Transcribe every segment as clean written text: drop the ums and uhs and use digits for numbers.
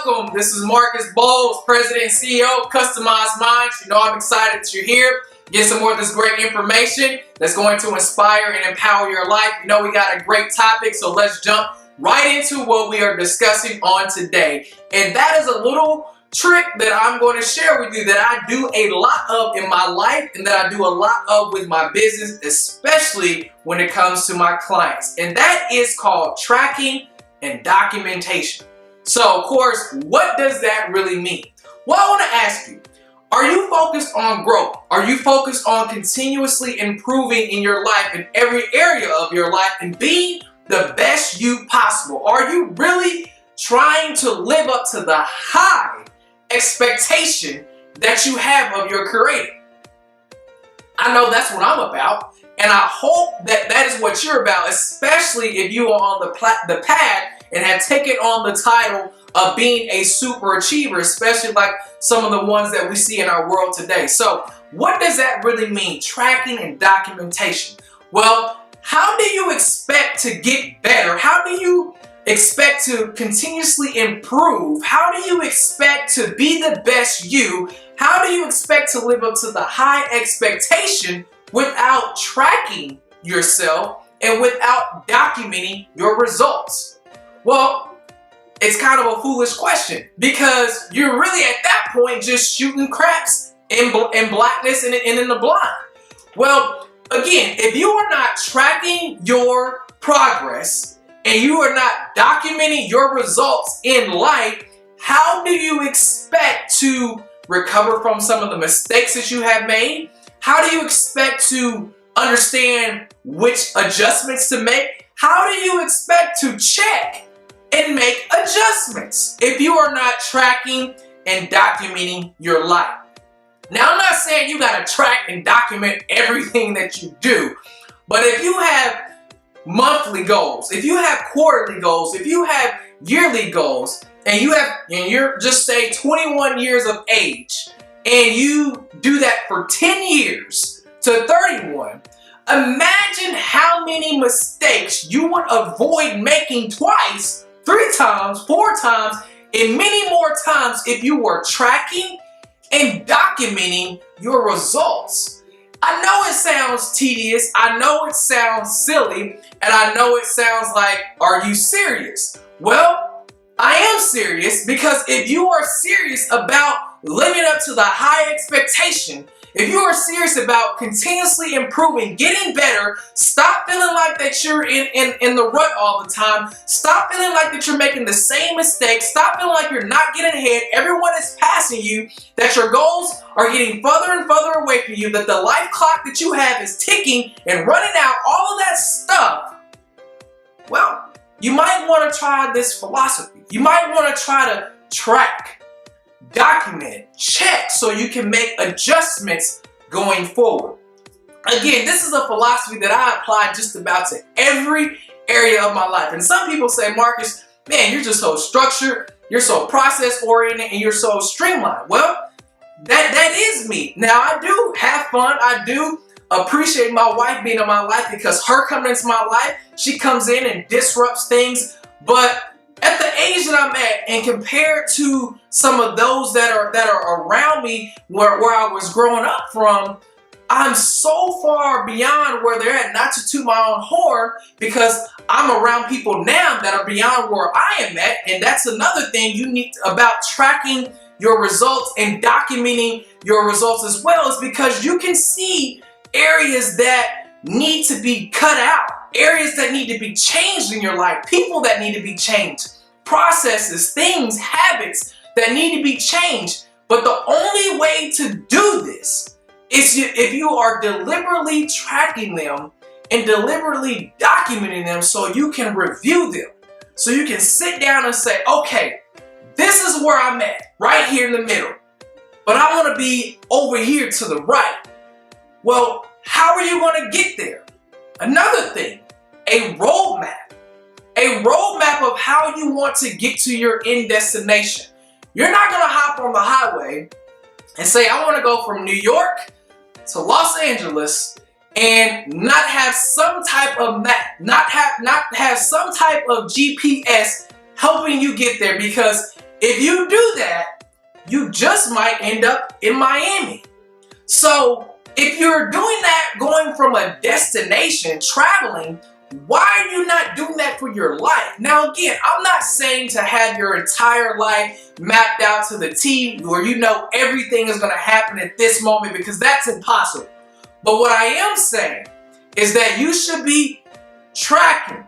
welcome. This is Marcus Boles, President and CEO of Customized Minds. You know I'm excited that you're here. Get some more of this great information that's going to inspire and empower your life. You know we got a great topic, so let's jump right into what we are discussing on today. And that is a little trick that I'm going to share with you that I do a lot of in my life and that I do a lot of with my business, especially when it comes to my clients. And that is called tracking and documentation. So, of course, what does that really mean? Well, I want to ask you, are you focused on growth? Are you focused on continuously improving in your life, in every area of your life, and being the best you possible? Are you really trying to live up to the high expectation that you have of your creator? I know that's what I'm about, and I hope that that is what you're about, especially if you are on the path and have taken on the title of being a super achiever, especially like some of the ones that we see in our world today. So what does that really mean, tracking and documentation? Well, how do you expect to get better? How do you expect to continuously improve? How do you expect to be the best you? How do you expect to live up to the high expectation without tracking yourself and without documenting your results? Well, it's kind of a foolish question because you're really at that point just shooting craps in blackness and in the blind. Well, again, if you are not tracking your progress and you are not documenting your results in life, how do you expect to recover from some of the mistakes that you have made? How do you expect to understand which adjustments to make? How do you expect to check and make adjustments if you are not tracking and documenting your life? Now, I'm not saying you got to track and document everything that you do, but if you have monthly goals, if you have quarterly goals, if you have yearly goals, and you're just say 21 years of age, and you do that for 10 years to 31, imagine how many mistakes you would avoid making twice, 3 times, 4 times, and many more times if you were tracking and documenting your results. I know it sounds tedious, I know it sounds silly, and I know it sounds like, are you serious? Well, I am serious because if you are serious about living up to the high expectation, if you are serious about continuously improving, getting better, stop feeling like that you're in the rut all the time. Stop feeling like that you're making the same mistakes. Stop feeling like you're not getting ahead. Everyone is passing you, that your goals are getting further and further away from you, that the life clock that you have is ticking and running out, all of that stuff. Well, you might want to try this philosophy. You might want to try to track, document, check so you can make adjustments going forward. Again, this is a philosophy that I apply just about to every area of my life. And some people say, Marcus, man, you're just so structured, you're so process oriented, and you're so streamlined. Well, that is me. Now, I do have fun. I do appreciate my wife being in my life because her coming into my life, she comes in and disrupts things. But at the age that I'm at, and compared to some of those that are around me where I was growing up from, I'm so far beyond where they're at, not to toot my own horn, because I'm around people now that are beyond where I am at. And that's another thing you need about tracking your results and documenting your results as well, is because you can see areas that need to be cut out, areas that need to be changed in your life, people that need to be changed, processes, things, habits that need to be changed. But the only way to do this is if you are deliberately tracking them and deliberately documenting them so you can review them. So you can sit down and say, okay, this is where I'm at, right here in the middle, but I want to be over here to the right. Well, how are you going to get there? Another thing, a roadmap. A roadmap of how you want to get to your end destination. You're not going to hop on the highway and say, I want to go from New York to Los Angeles and not have some type of map, not have some type of GPS helping you get there, because If you do that, you just might end up in Miami. So if you're doing that, going from a destination, traveling, why are you not doing that for your life? Now again, I'm not saying to have your entire life mapped out to the T where you know everything is going to happen at this moment, because that's impossible. But what I am saying is that you should be tracking,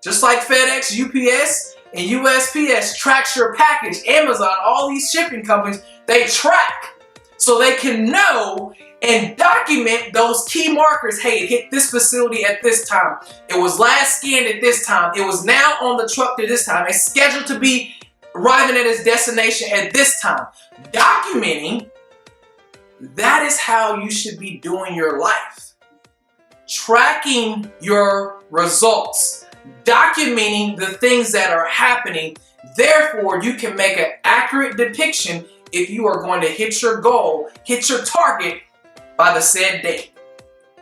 just like FedEx, UPS, and USPS tracks your package. Amazon, all these shipping companies, they track so they can know and document those key markers. Hey, it hit this facility at this time. It was last scanned at this time. It was now on the truck at this time. It's scheduled to be arriving at its destination at this time. Documenting, that is how you should be doing your life. Tracking your results. Documenting the things that are happening. Therefore, you can make an accurate depiction if you are going to hit your goal, hit your target by the said date.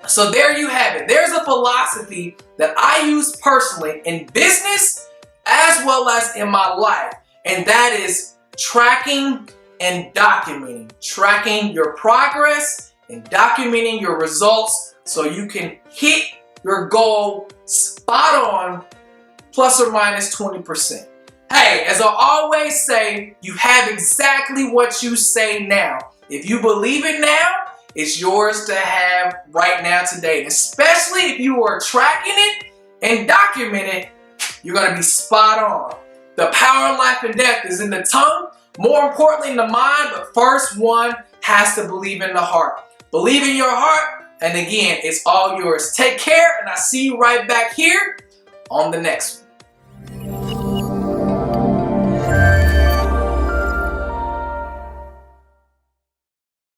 So there you have it. There's a philosophy that I use personally in business as well as in my life. And that is tracking and documenting. Tracking your progress and documenting your results so you can hit your goal spot on, plus or minus 20%. Hey, as I always say, you have exactly what you say now. If you believe it now, it's yours to have right now today. And especially if you are tracking it and documenting it, you're going to be spot on. The power of life and death is in the tongue, more importantly in the mind, but first one has to believe in the heart. Believe in your heart, and again, it's all yours. Take care, and I'll see you right back here on the next one.